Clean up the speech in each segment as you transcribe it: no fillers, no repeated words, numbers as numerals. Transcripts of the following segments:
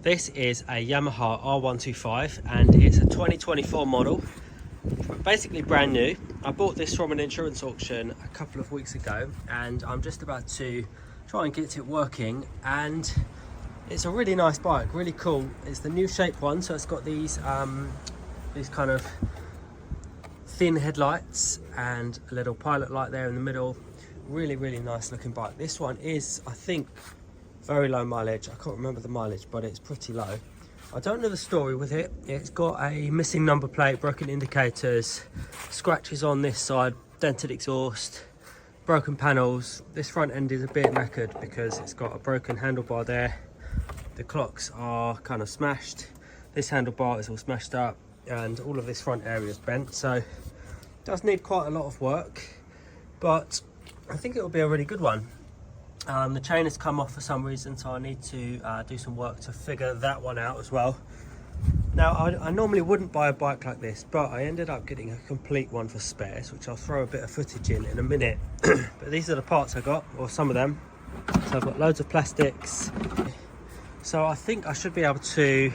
This is a Yamaha R125 and it's a 2024 model, basically brand new. I bought this from an insurance auction a couple of weeks ago and I'm just about to try and get it working, and it's a really nice bike, really cool. It's the new shape one, so it's got these kind of thin headlights and a little pilot light there in the middle. Really nice looking bike. This one is, I think, very low mileage. I can't remember the mileage, but it's pretty low. I don't know the story with it. It's got a missing number plate, broken indicators, scratches on this side, dented exhaust, broken panels. This front end is a bit knackered because it's got a broken handlebar there. The clocks are kind of smashed. This handlebar is all smashed up and all of this front area is bent, so it does need quite a lot of work, but I think it will be a really good one. The chain has come off for some reason, so I need to do some work to figure that one out as well. Now, I normally wouldn't buy a bike like this, but I ended up getting a complete one for spares, which I'll throw a bit of footage in a minute. But these are the parts I got, or some of them. So I've got loads of plastics. So I think I should be able to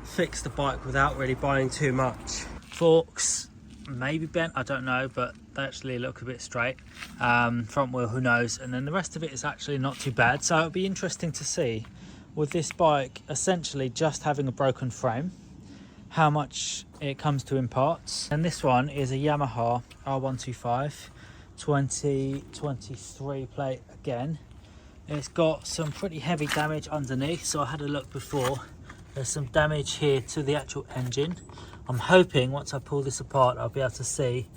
fix the bike without really buying too much. Forks, maybe bent, I don't know, but they actually look a bit straight. Front wheel, who knows, and then the rest of it is actually not too bad. So it'll be interesting to see, with this bike essentially just having a broken frame, how much it comes to in parts. And this one is a Yamaha R125 2023 plate again. It's got some pretty heavy damage underneath, so I had a look before. There's some damage here to the actual engine. I'm hoping once I pull this apart I'll be able to see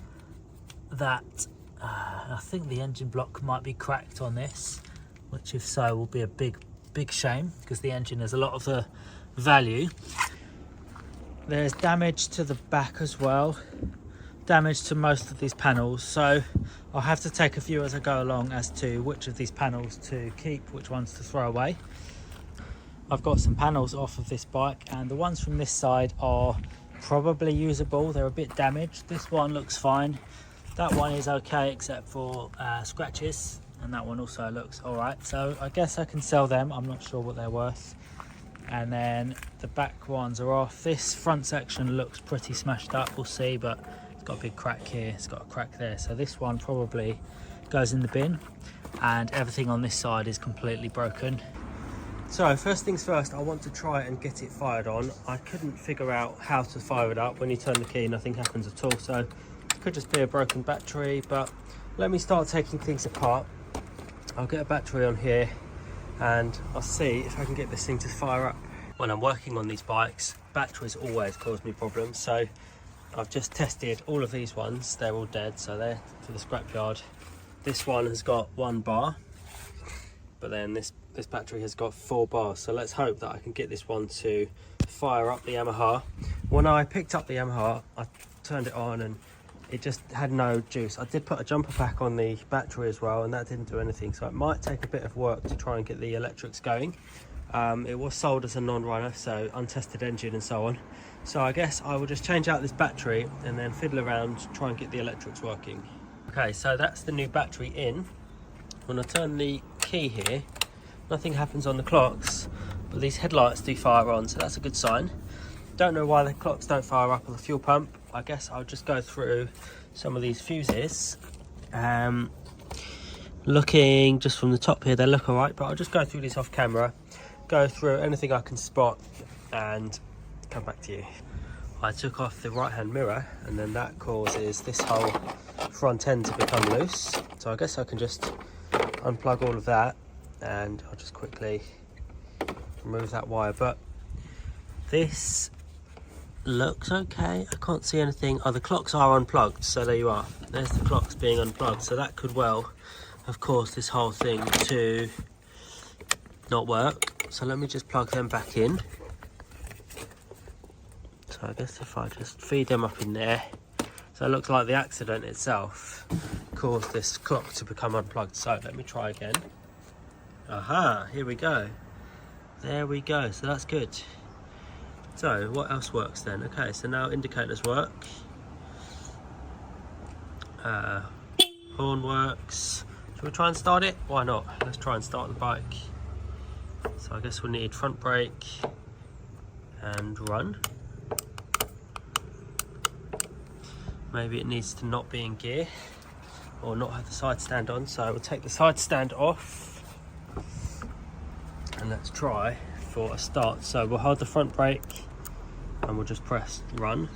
that I think the engine block might be cracked on this, which if so will be a big shame because the engine has a lot of the value. There's damage to the back as well, damage to most of these panels, so I'll have to take a few as I go along as to which of these panels to keep, which ones to throw away. I've got some panels off of this bike and the ones from this side are probably usable. They're a bit damaged. This one looks fine. That one is okay except for scratches, and that one also looks all right. So I guess I can sell them. I'm not sure what they're worth. And then the back ones are off. This front section looks pretty smashed up, we'll see, but it's got a big crack here, it's got a crack there. So this one probably goes in the bin, and everything on this side is completely broken. So first things first, I want to try and get it fired on. I couldn't figure out how to fire it up. When you turn the key, nothing happens at all. So it could just be a broken battery, but let me start taking things apart. I'll get a battery on here and I'll see if I can get this thing to fire up. When I'm working on these bikes, batteries always cause me problems. So I've just tested all of these ones. They're all dead, so they're for the scrapyard. This one has got 1 bar, but then this battery has got 4 bars. So let's hope that I can get this one to fire up the Yamaha. When I picked up the Yamaha, I turned it on and it just had no juice. I did put a jumper pack on the battery as well, and that didn't do anything. So it might take a bit of work to try and get the electrics going. It was sold as a non-runner, so untested engine and so on. So I guess I will just change out this battery and then fiddle around, try and get the electrics working. Okay, so that's the new battery in. When I turn the key here, nothing happens on the clocks, but these headlights do fire on, so that's a good sign. Don't know why the clocks don't fire up on the fuel pump. I guess I'll just go through some of these fuses. Looking just from the top here, they look all right, but I'll just go through this off camera, go through anything I can spot and come back to you. I took off the right hand mirror and then that causes this whole front end to become loose. So I guess I can just unplug all of that and I'll just quickly remove that wire. But this looks okay. I can't see anything. Oh, the clocks are unplugged, so there you are. There's the clocks being unplugged, so that could well have caused this whole thing to not work. So let me just plug them back in. So I guess if I just feed them up in there. So it looks like the accident itself caused this clock to become unplugged. So let me try again. Aha, here we go. There we go, so that's good. So what else works then? Okay, so now indicators work. Horn works. Should we try and start it? Why not? Let's try and start the bike. So I guess we'll need front brake, and run. Maybe it needs to not be in gear or not have the side stand on, so we'll take the side stand off and let's try for a start. So we'll hold the front brake and we'll just press run.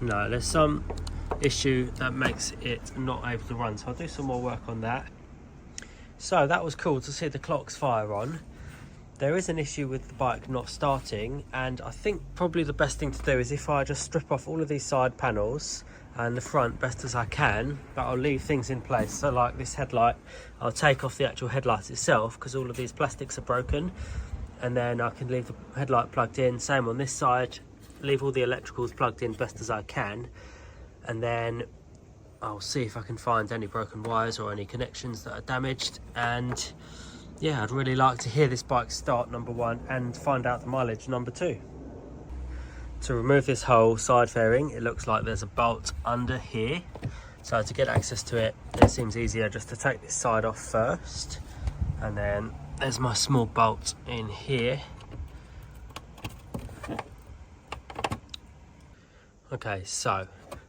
No, there's some issue that makes it not able to run, so I'll do some more work on that. So that was cool to see the clocks fire on. There is an issue with the bike not starting, and I think probably the best thing to do is if I just strip off all of these side panels and the front best as I can, but I'll leave things in place. So like this headlight, I'll take off the actual headlight itself because all of these plastics are broken, and then I can leave the headlight plugged in. Same on this side, leave all the electricals plugged in best as I can, and then I'll see if I can find any broken wires or any connections that are damaged. And yeah, I'd really like to hear this bike start, number one, and find out the mileage, number two. To remove this whole side fairing, it looks like there's a bolt under here. So to get access to it, it seems easier just to take this side off first. And then there's my small bolt in here. Okay, so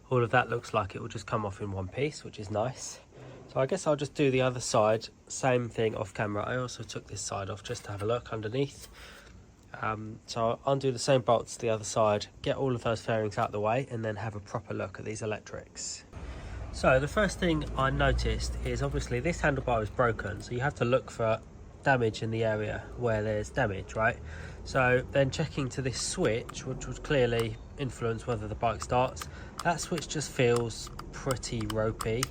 all of that looks like it will just come off in one piece, which is nice. So I guess I'll just do the other side, same thing off camera. I also took this side off just to have a look underneath. So I'll undo the same bolts to the other side, get all of those fairings out of the way, and then have a proper look at these electrics. So the first thing I noticed is obviously this handlebar is broken, so you have to look for damage in the area where there's damage, right? So then checking to this switch, which would clearly influence whether the bike starts, that switch just feels pretty ropey.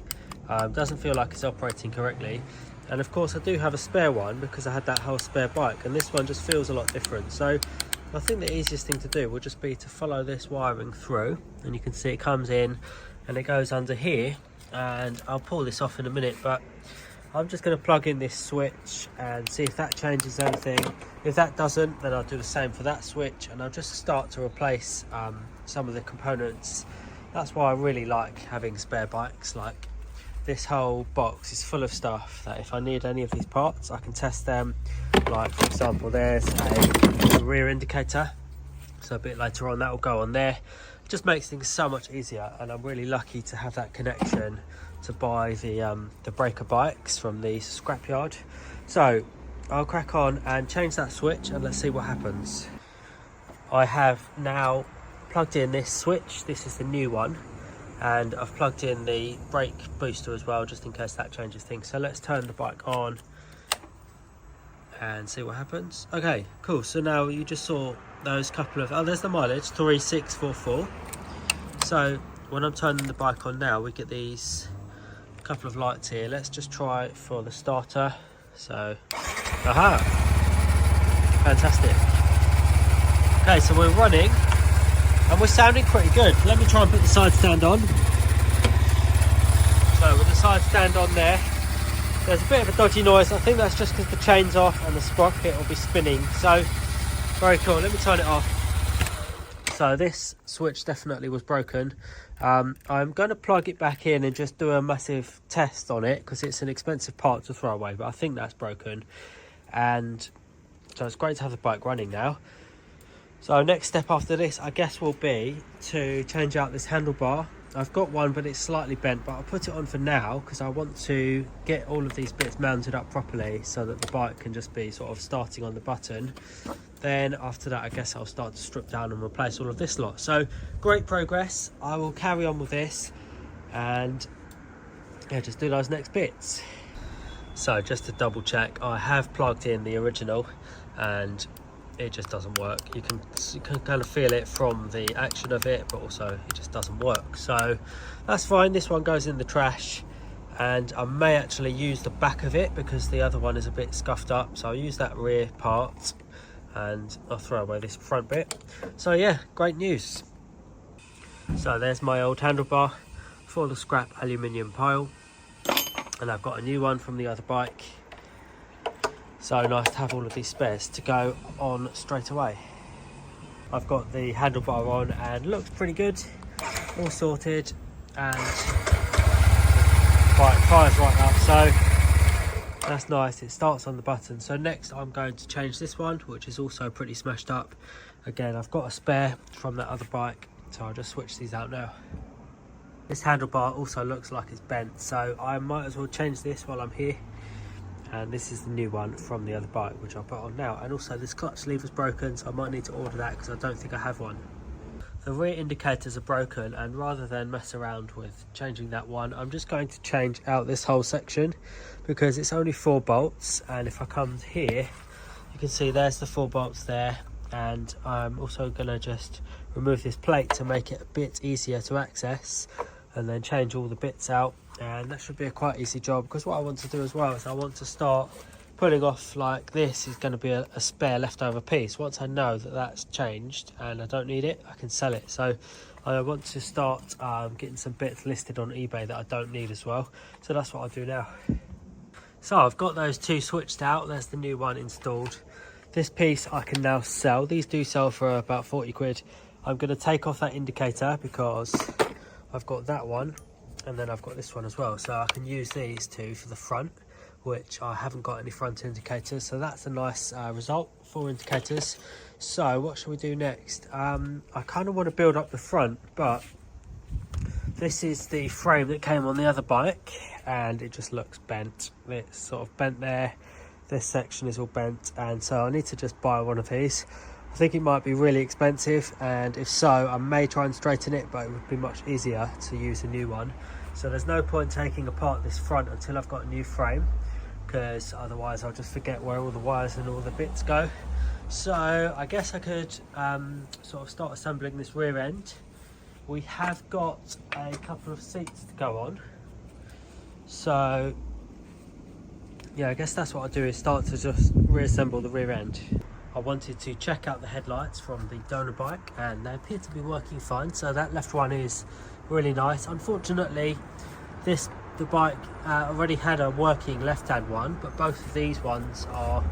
Doesn't feel like it's operating correctly. And of course I do have a spare one because I had that whole spare bike, and this one just feels a lot different. So I think the easiest thing to do will just be to follow this wiring through, and you can see it comes in and it goes under here, and I'll pull this off in a minute, but I'm just going to plug in this switch and see if that changes anything. If that doesn't, then I'll do the same for that switch, and I'll just start to replace some of the components. That's why I really like having spare bikes. Like, this whole box is full of stuff that if I need any of these parts, I can test them. Like, for example, there's a rear indicator, so a bit later on that will go on there. It just makes things so much easier, and I'm really lucky to have that connection to buy the breaker bikes from the scrapyard. So I'll crack on and change that switch, and let's see what happens. I have now plugged in this switch. This is the new one, and I've plugged in the brake booster as well, just in case that changes things. So let's turn the bike on and see what happens. Okay, cool. So now you just saw those couple of, oh, there's the mileage, 3644. So when I'm turning the bike on now, we get these couple of lights here. Let's just try for the starter. So, aha, fantastic. Okay, so we're running and we're sounding pretty good. Let me try and put the side stand on. So with the side stand on there, there's a bit of a dodgy noise. I think that's just because the chain's off and the sprocket will be spinning. So very cool. Let me turn it off. So this switch definitely was broken. I'm going to plug it back in and just do a massive test on it because it's an expensive part to throw away, but I think that's broken. And so it's great to have the bike running now. So next step after this, I guess, will be to change out this handlebar. I've got one, but it's slightly bent, but I'll put it on for now because I want to get all of these bits mounted up properly so that the bike can just be sort of starting on the button. Then after that, I guess I'll start to strip down and replace all of this lot. So great progress. I will carry on with this and yeah, just do those next bits. So just to double check, I have plugged in the original and it just doesn't work. You can kind of feel it from the action of it, but also it just doesn't work. So that's fine. This one goes in the trash, and I may actually use the back of it because the other one is a bit scuffed up. So I'll use that rear part and I'll throw away this front bit. So yeah, great news. So there's my old handlebar for the scrap aluminium pile, and I've got a new one from the other bike. So nice to have all of these spares to go on straight away. I've got the handlebar on and looks pretty good, all sorted, and right, fire's right up. So That's nice, it starts on the button. So next I'm going to change this one, which is also pretty smashed up. Again, I've got a spare from that other bike, so I'll just switch these out now. This handlebar also looks like it's bent, so I might as well change this while I'm here. And this is the new one from the other bike, which I'll put on now. And also this clutch lever's broken, so I might need to order that because I don't think I have one. The rear indicators are broken, and rather than mess around with changing that one, I'm just going to change out this whole section because it's only 4 bolts. And if I come here, you can see there's the 4 bolts there. And I'm also going to just remove this plate to make it a bit easier to access, and then change all the bits out. And that should be a quite easy job, because what I want to do as well is I want to start pulling off, like this is going to be a spare leftover piece. Once I know that that's changed and I don't need it, I can sell it. So I want to start getting some bits listed on eBay that I don't need as well. So that's what I'll do now. So I've got those 2 switched out. There's the new one installed. This piece I can now sell. These do sell for about 40 quid. I'm going to take off that indicator because I've got that one, and then I've got this one as well. So I can use these 2 for the front, which I haven't got any front indicators. So that's a nice result, 4 indicators. So what should we do next? I kind of want to build up the front, but this is the frame that came on the other bike, and it just looks bent. It's sort of bent there. This section is all bent, and so I need to just buy one of these. I think it might be really expensive, and if so, I may try and straighten it, but it would be much easier to use a new one. So there's no point taking apart this front until I've got a new frame, because otherwise I'll just forget where all the wires and all the bits go. So I guess I could sort of start assembling this rear end. We have got a couple of seats to go on, so yeah, I guess that's what I'll do, is start to just reassemble the rear end. I wanted to check out the headlights from the donor bike, and they appear to be working fine. So that left one is really nice. Unfortunately, the bike already had a working left-hand one, but both of these ones are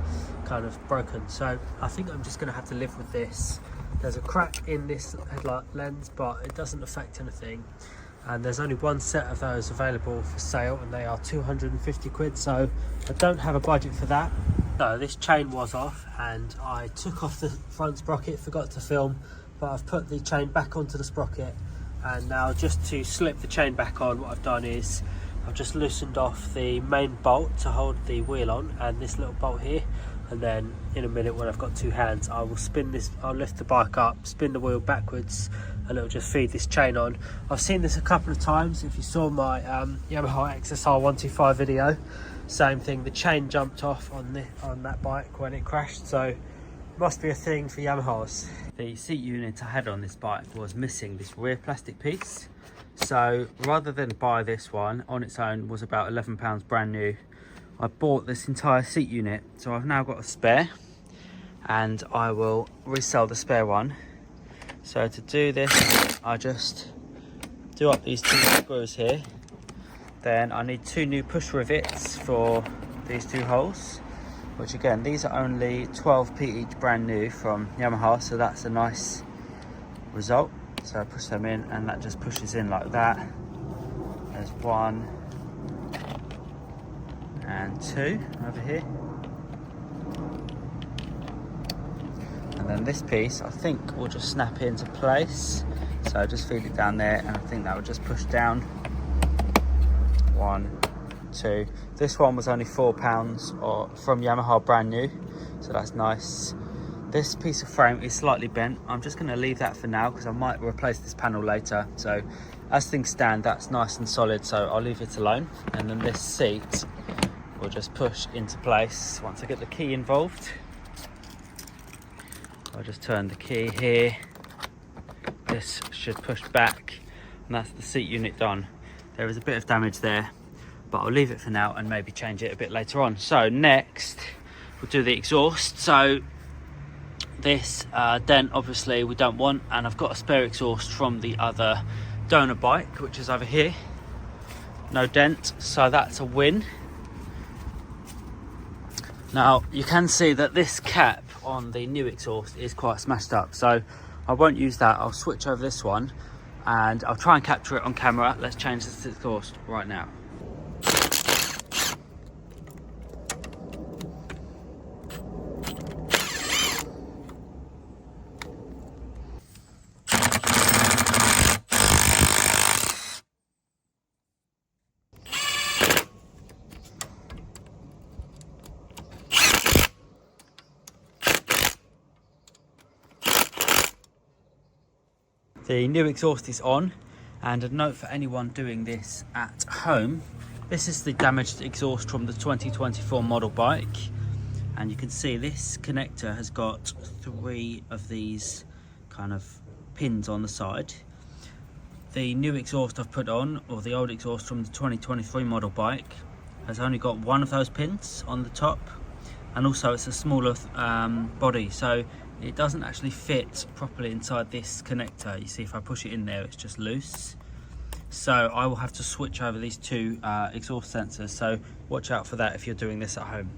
kind of broken. So I think I'm just going to have to live with this. There's a crack in this headlight lens, but it doesn't affect anything. And there's only one set of those available for sale, and they are 250 quid, so I don't have a budget for that. So this chain was off, and I took off the front sprocket, forgot to film, but I've put the chain back onto the sprocket. And now, just to slip the chain back on, what I've done is I've just loosened off the main bolt to hold the wheel on, and this little bolt here. And then in a minute, when I've got 2 hands, I will spin this, I'll lift the bike up, spin the wheel backwards, and it'll just feed this chain on. I've seen this a couple of times. If you saw my Yamaha R125 video, same thing, the chain jumped off on that bike when it crashed, so it must be a thing for Yamahas. The seat unit I had on this bike was missing this rear plastic piece, so rather than buy this one on its own, was about £11 brand new, I bought this entire seat unit. So I've now got a spare, and I will resell the spare one. So to do this, I just do up these 2 screws here. Then I need 2 new push rivets for these 2 holes, which again, these are only 12p each, brand new from Yamaha, so that's a nice result. So I push them in, and that just pushes in like that. There's 1 and 2 over here. And then this piece, I think, will just snap into place. So I just feed it down there, and I think that will just push down. 1, 2. This one was only £4 or from Yamaha, brand new, so that's nice. This piece of frame is slightly bent. I'm just going to leave that for now because I might replace this panel later. So as things stand, that's nice and solid, so I'll leave it alone. And then this seat will just push into place once I get the key involved. I'll just turn the key here. This should push back, and that's the seat unit done. There is a bit of damage there, but I'll leave it for now and maybe change it a bit later on. So next, we'll do the exhaust. So this dent, obviously, we don't want, and I've got a spare exhaust from the other donor bike, which is over here. No dent, so that's a win. Now, you can see that this cap on the new exhaust is quite smashed up, so I won't use that. I'll switch over this one, and I'll try and capture it on camera. Let's change this exhaust right now. The new exhaust is on, and a note for anyone doing this at home, this is the damaged exhaust from the 2024 model bike, and you can see this connector has got 3 of these kind of pins on the side. The new exhaust I've put on, or the old exhaust from the 2023 model bike, has only got 1 of those pins on the top, and also it's a smaller body, so it doesn't actually fit properly inside this connector. You see, if I push it in there, it's just loose. So I will have to switch over these 2 exhaust sensors, so watch out for that if you're doing this at home.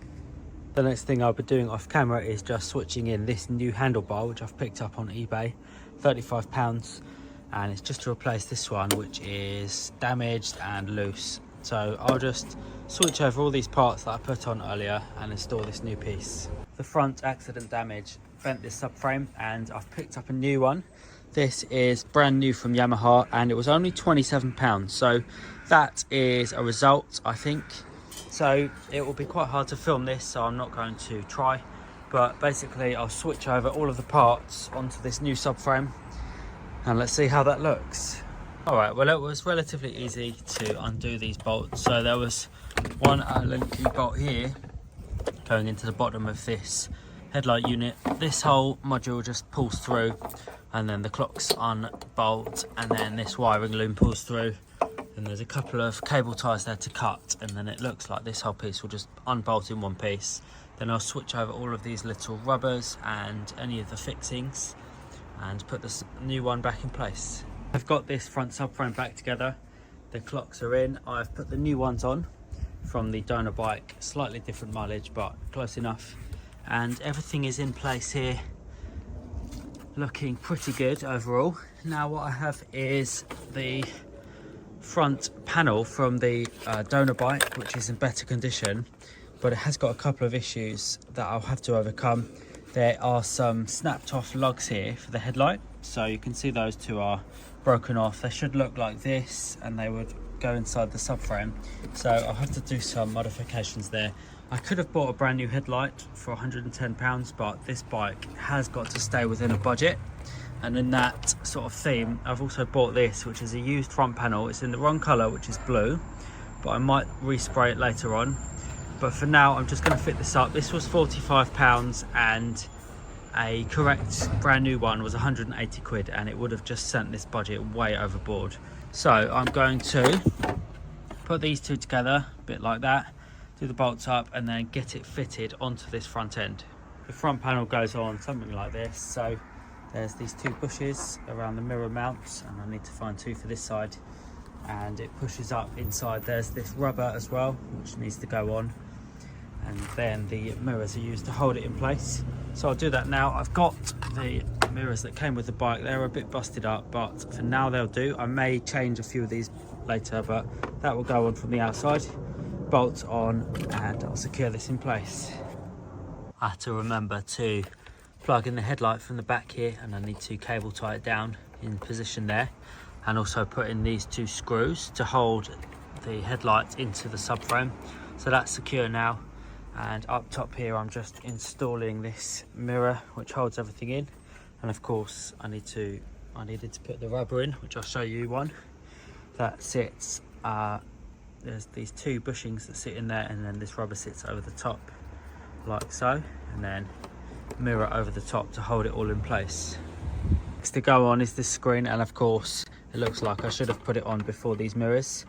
The next thing I'll be doing off camera is just switching in this new handlebar, which I've picked up on eBay, £35, and it's just to replace this one, which is damaged and loose. So I'll just switch over all these parts that I put on earlier and install this new piece. The front accident damage bent this subframe, and I've picked up a new one. This is brand new from Yamaha, and it was only £27, so that is a result, I think. So it will be quite hard to film this, so I'm not going to try, but basically I'll switch over all of the parts onto this new subframe, and let's see how that looks. Alright, well, it was relatively easy to undo these bolts. So there was one lengthy bolt here going into the bottom of this headlight unit. This whole module just pulls through, and then the clocks unbolt, and then this wiring loom pulls through, and there's a couple of cable ties there to cut, and then it looks like this whole piece will just unbolt in one piece. Then I'll switch over all of these little rubbers and any of the fixings and put this new one back in place. I've got this front subframe back together, the clocks are in, I've put the new ones on from the donor bike, slightly different mileage but close enough, and everything is in place here, looking pretty good overall. Now what I have is the front panel from the donor bike, which is in better condition, but it has got a couple of issues that I'll have to overcome. There are some snapped off lugs here for the headlight, so you can see those 2 are broken off. They should look like this, and they would go inside the subframe, so I'll have to do some modifications there. I could have bought a brand new headlight for £110, but this bike has got to stay within a budget, and in that sort of theme I've also bought this, which is a used front panel. It's in the wrong colour, which is blue, but I might respray it later on. But for now I'm just going to fit this up. This was £45, and a correct brand new one was 180 quid, and it would have just sent this budget way overboard. So I'm going to put these 2 together, a bit like that, do the bolts up, and then get it fitted onto this front end. The front panel goes on something like this. So there's these 2 bushes around the mirror mounts, and I need to find 2 for this side, and it pushes up inside. There's this rubber as well, which needs to go on, and then the mirrors are used to hold it in place. So I'll do that now. I've got the mirrors that came with the bike. They're a bit busted up, but for now they'll do. I may change a few of these later, but that will go on from the outside. Bolts on, and I'll secure this in place. I have to remember to plug in the headlight from the back here, and I need to cable tie it down in position there, and also put in these 2 screws to hold the headlight into the subframe. So that's secure now. And up top here I'm just installing this mirror which holds everything in, and of course I needed to put the rubber in, which I'll show you one that sits there's these 2 bushings that sit in there, and then this rubber sits over the top like so, and then mirror over the top to hold it all in place. Next to go on is this screen, and of course it looks like I should have put it on before these mirrors,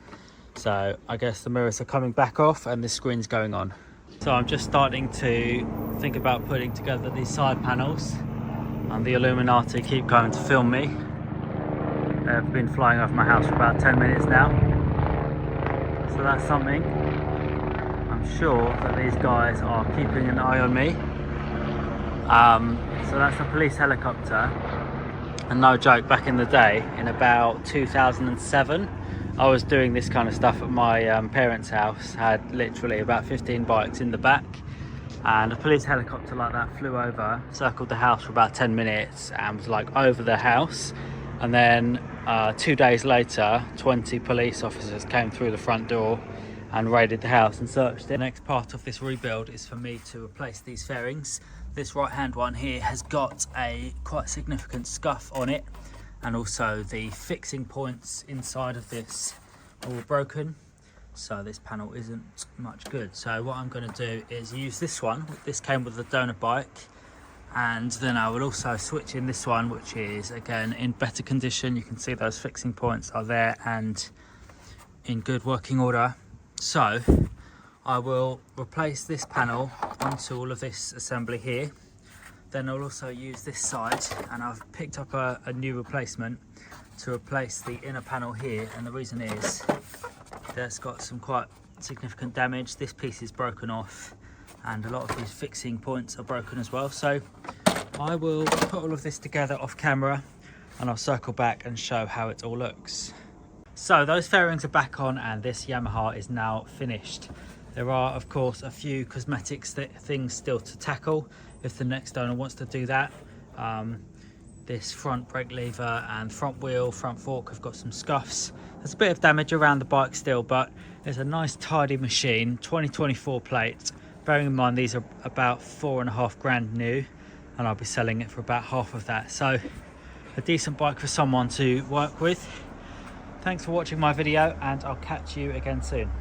so I guess the mirrors are coming back off and the screen's going on. So I'm just starting to think about putting together these side panels, and the Illuminati keep coming to film me. They've been flying over my house for about 10 minutes now, so that's something. I'm sure that these guys are keeping an eye on me. So that's a police helicopter, and no joke, back in the day, in about 2007, I was doing this kind of stuff at my parents' house. Had literally about 15 bikes in the back, and a police helicopter like that flew over, circled the house for about 10 minutes and was like over the house, and then 2 days later 20 police officers came through the front door and raided the house and searched it. The next part of this rebuild is for me to replace these fairings. This right hand one here has got a quite significant scuff on it, and also the fixing points inside of this are all broken, so this panel isn't much good. So what I'm going to do is use this one. This came with the donor bike, and then I will also switch in this one, which is again in better condition. You can see those fixing points are there and in good working order. So I will replace this panel onto all of this assembly here. Then I'll also use this side, and I've picked up a new replacement to replace the inner panel here, and the reason is that's got some quite significant damage. This piece is broken off and a lot of these fixing points are broken as well. So I will put all of this together off camera and I'll circle back and show how it all looks. So those fairings are back on and this Yamaha is now finished. There are of course a few cosmetics things still to tackle if the next owner wants to do that. This front brake lever and front wheel, front fork have got some scuffs. There's a bit of damage around the bike still, but it's a nice tidy machine, 2024 plate. Bearing in mind these are about 4.5 grand new, and I'll be selling it for about half of that. So a decent bike for someone to work with. Thanks for watching my video, and I'll catch you again soon.